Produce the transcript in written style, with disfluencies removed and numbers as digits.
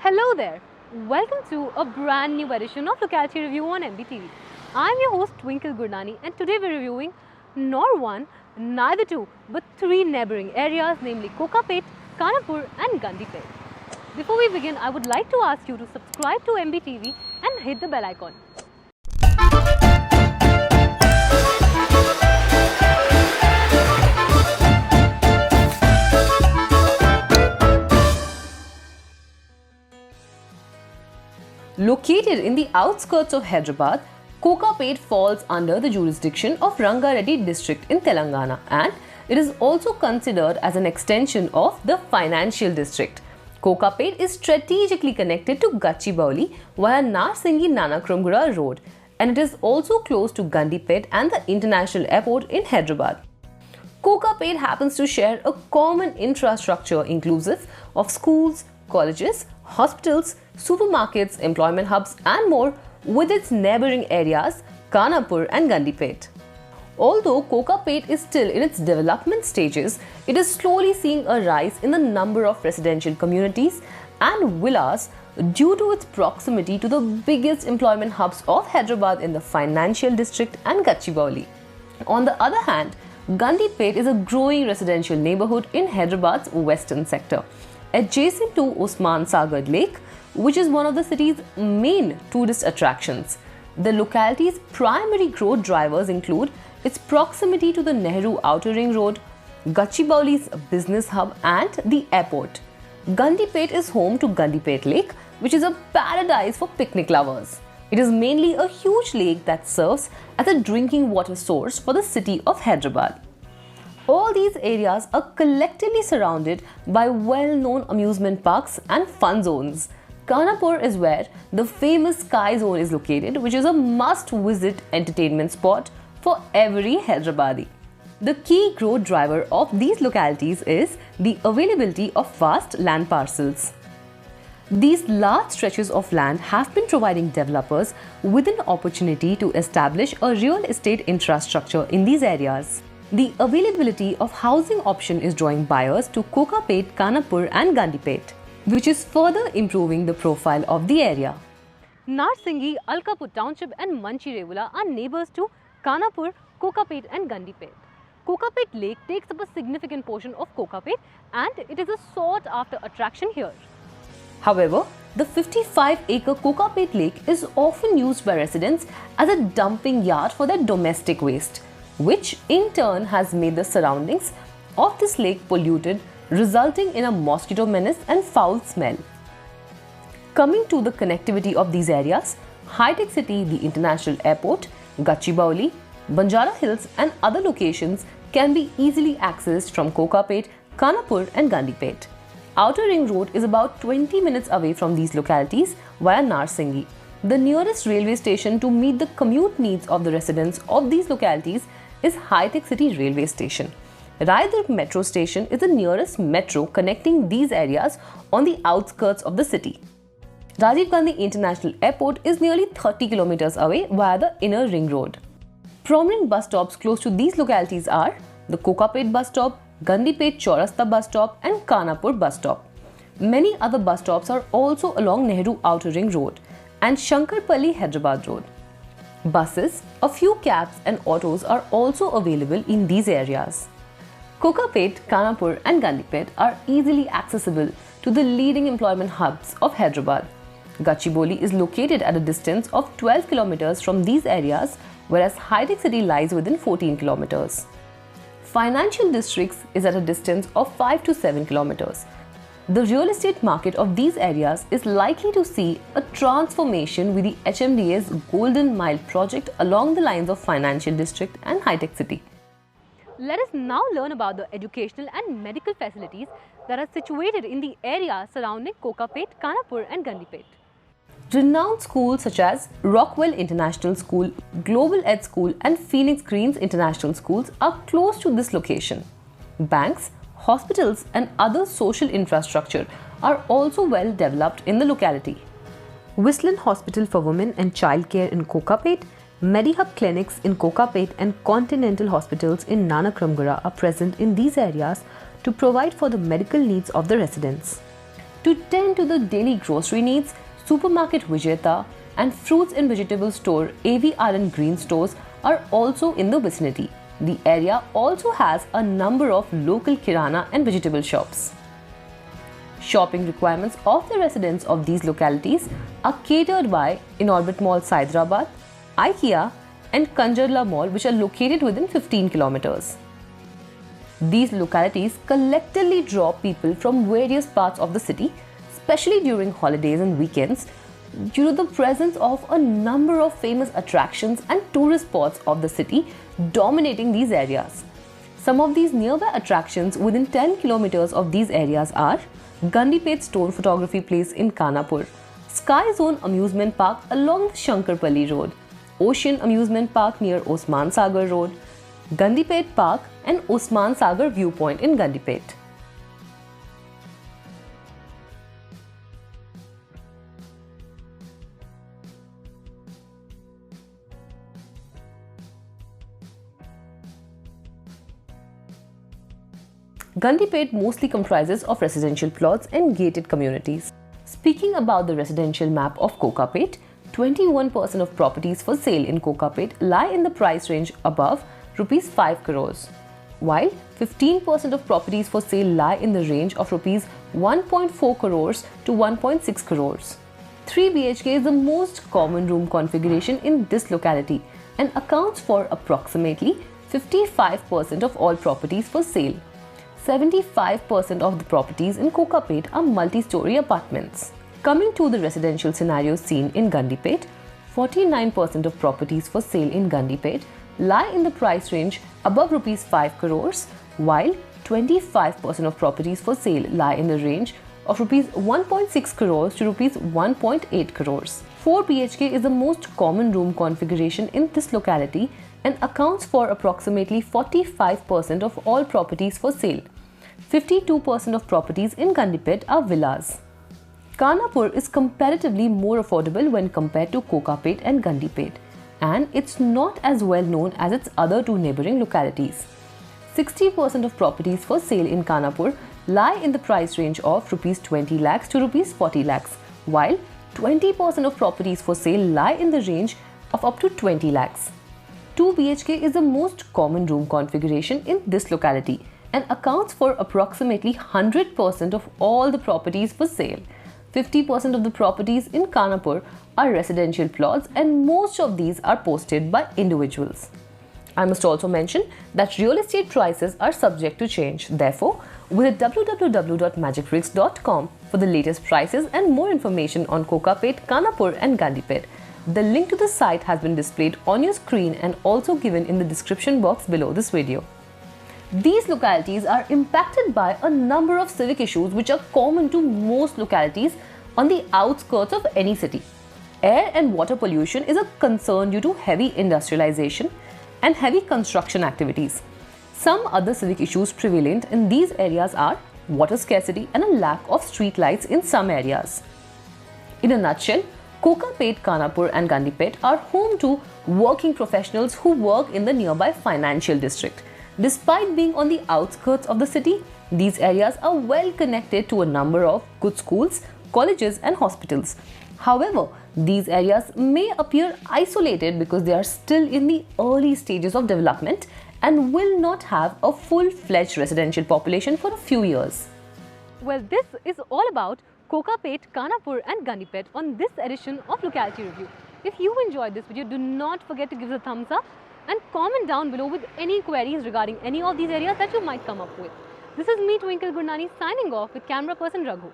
Hello there, welcome to a brand new edition of Locality Review on MBTV. I'm your host Twinkle Gurnani and today we're reviewing not one, neither two, but three neighbouring areas, namely Kokapet, Khanapur and Gandhipet. Before we begin, I would like to ask you to subscribe to MBTV and hit the bell icon. Located in the outskirts of Hyderabad, Kokapet falls under the jurisdiction of Rangareddy district in Telangana, and it is also considered as an extension of the financial district. Kokapet is strategically connected to Gachibowli via Narsingi-Nanakramguda Road, and it is also close to Gandhipet and the international airport in Hyderabad. Kokapet happens to share a common infrastructure inclusive of schools, colleges, hospitals, supermarkets, employment hubs and more with its neighbouring areas Khanapur and Gandipet. Although Kokapet is still in its development stages, it is slowly seeing a rise in the number of residential communities and villas due to its proximity to the biggest employment hubs of Hyderabad in the financial district and Gachibowli. On the other hand, Gandhipet is a growing residential neighbourhood in Hyderabad's western sector, adjacent to Usman Sagar Lake, which is one of the city's main tourist attractions. The locality's primary growth drivers include its proximity to the Nehru Outer Ring Road, Gachibowli's business hub and the airport. Gandhipet is home to Gandhipet Lake, which is a paradise for picnic lovers. It is mainly a huge lake that serves as a drinking water source for the city of Hyderabad. All these areas are collectively surrounded by well-known amusement parks and fun zones. Khanapur is where the famous Sky Zone is located, which is a must-visit entertainment spot for every Hyderabadi. The key growth driver of these localities is the availability of vast land parcels. These large stretches of land have been providing developers with an opportunity to establish a real estate infrastructure in these areas. The availability of housing option is drawing buyers to Kokapet, Khanapur and Gandipet, which is further improving the profile of the area. Narsingi, Alkapur Township and Manchirevula are neighbours to Khanapur, Kokapet and Gandipet. Kokapet Lake takes up a significant portion of Kokapet and it is a sought-after attraction here. However, the 55-acre Kokapet Lake is often used by residents as a dumping yard for their domestic waste, which in turn has made the surroundings of this lake polluted, resulting in a mosquito menace and foul smell. Coming to the connectivity of these areas, High-Tech City, the international airport, Gachibowli, Banjara Hills and other locations can be easily accessed from Kokapet, Khanapur and Gandipet. Outer Ring Road is about 20 minutes away from these localities via Narsingi. The nearest railway station to meet the commute needs of the residents of these localities is High-Tech City Railway Station. Raidurg Metro Station is the nearest metro connecting these areas on the outskirts of the city. Rajiv Gandhi International Airport is nearly 30 kilometers away via the inner ring road. Prominent bus stops close to these localities are the Kokapet bus stop, Gandipet Chaurasta bus stop and Khanapur bus stop. Many other bus stops are also along Nehru Outer Ring Road and Shankarpalli Hyderabad Road. Buses, a few cabs and autos are also available in these areas. Kokapet, Khanapur and Gandipet are easily accessible to the leading employment hubs of Hyderabad. Gachibowli is located at a distance of 12 kilometers from these areas, whereas High-Tech City lies within 14 kilometers. Financial districts is at a distance of 5 to 7 kilometers. The real estate market of these areas is likely to see a transformation with the HMDA's Golden Mile project along the lines of Financial District and High-Tech City. Let us now learn about the educational and medical facilities that are situated in the area surrounding Kokapet, Khanapur and Gandipet. Renowned schools such as Rockwell International School, Global Ed School and Phoenix Greens International Schools are close to this location. Banks, hospitals and other social infrastructure are also well developed in the locality. Whistland Hospital for Women and Child Care in Kokapet, MediHub clinics in Kokapet and Continental hospitals in Nanakramguda are present in these areas to provide for the medical needs of the residents. To tend to the daily grocery needs, supermarket Vijayata and fruits and vegetable store AVRN Green stores are also in the vicinity. The area also has a number of local kirana and vegetable shops. Shopping requirements of the residents of these localities are catered by Inorbit Mall Hyderabad, IKEA and Kanjarla Mall, which are located within 15 kilometers. These localities collectively draw people from various parts of the city, especially during holidays and weekends, due to the presence of a number of famous attractions and tourist spots of the city dominating these areas. Some of these nearby attractions within 10 kilometers of these areas are Gandhipet Stone Photography Place in Khanapur, Sky Zone Amusement Park along the Shankarpalli Road, Ocean Amusement Park near Osman Sagar Road, Gandhipet Park and Osman Sagar Viewpoint in Gandhipet. Gandhipet mostly comprises of residential plots and gated communities. Speaking about the residential map of Kokapet, 21% of properties for sale in Kokapet lie in the price range above Rs 5 crores, while 15% of properties for sale lie in the range of Rs 1.4 crores to 1.6 crores. 3 BHK is the most common room configuration in this locality and accounts for approximately 55% of all properties for sale. 75% of the properties in Kokapet are multi-story apartments. Coming to the residential scenario seen in Gandhipet, 49% of properties for sale in Gandhipet lie in the price range above Rs 5 crores, while 25% of properties for sale lie in the range of Rs 1.6 crores to Rs 1.8 crores. 4 BHK is the most common room configuration in this locality and accounts for approximately 45% of all properties for sale. 52% of properties in Gandhipet are villas. Khanapur is comparatively more affordable when compared to Kokapet and Gandhipet, and it's not as well known as its other two neighbouring localities. 60% of properties for sale in Khanapur lie in the price range of Rs 20 lakhs to Rs 40 lakhs, while 20% of properties for sale lie in the range of up to 20 lakhs. 2 BHK is the most common room configuration in this locality and accounts for approximately 100% of all the properties for sale. 50% of the properties in Khanapur are residential plots and most of these are posted by individuals. I must also mention that real estate prices are subject to change. Therefore, visit www.magicbricks.com for the latest prices and more information on Kokapet, Khanapur and Gandhipet. The link to the site has been displayed on your screen and also given in the description box below this video. These localities are impacted by a number of civic issues which are common to most localities on the outskirts of any city. Air and water pollution is a concern due to heavy industrialization and heavy construction activities. Some other civic issues prevalent in these areas are water scarcity and a lack of street lights in some areas. In a nutshell, Kokapet, Khanapur and Gandhipet are home to working professionals who work in the nearby financial district. Despite being on the outskirts of the city, these areas are well connected to a number of good schools, colleges and hospitals. However, these areas may appear isolated because they are still in the early stages of development and will not have a full-fledged residential population for a few years. Well, this is all about Kokapet, Khanapur and Gandhipet on this edition of Locality Review. If you enjoyed this video, do not forget to give us a thumbs up and comment down below with any queries regarding any of these areas that you might come up with. This is me, Twinkle Gurnani, signing off with camera person Raghu.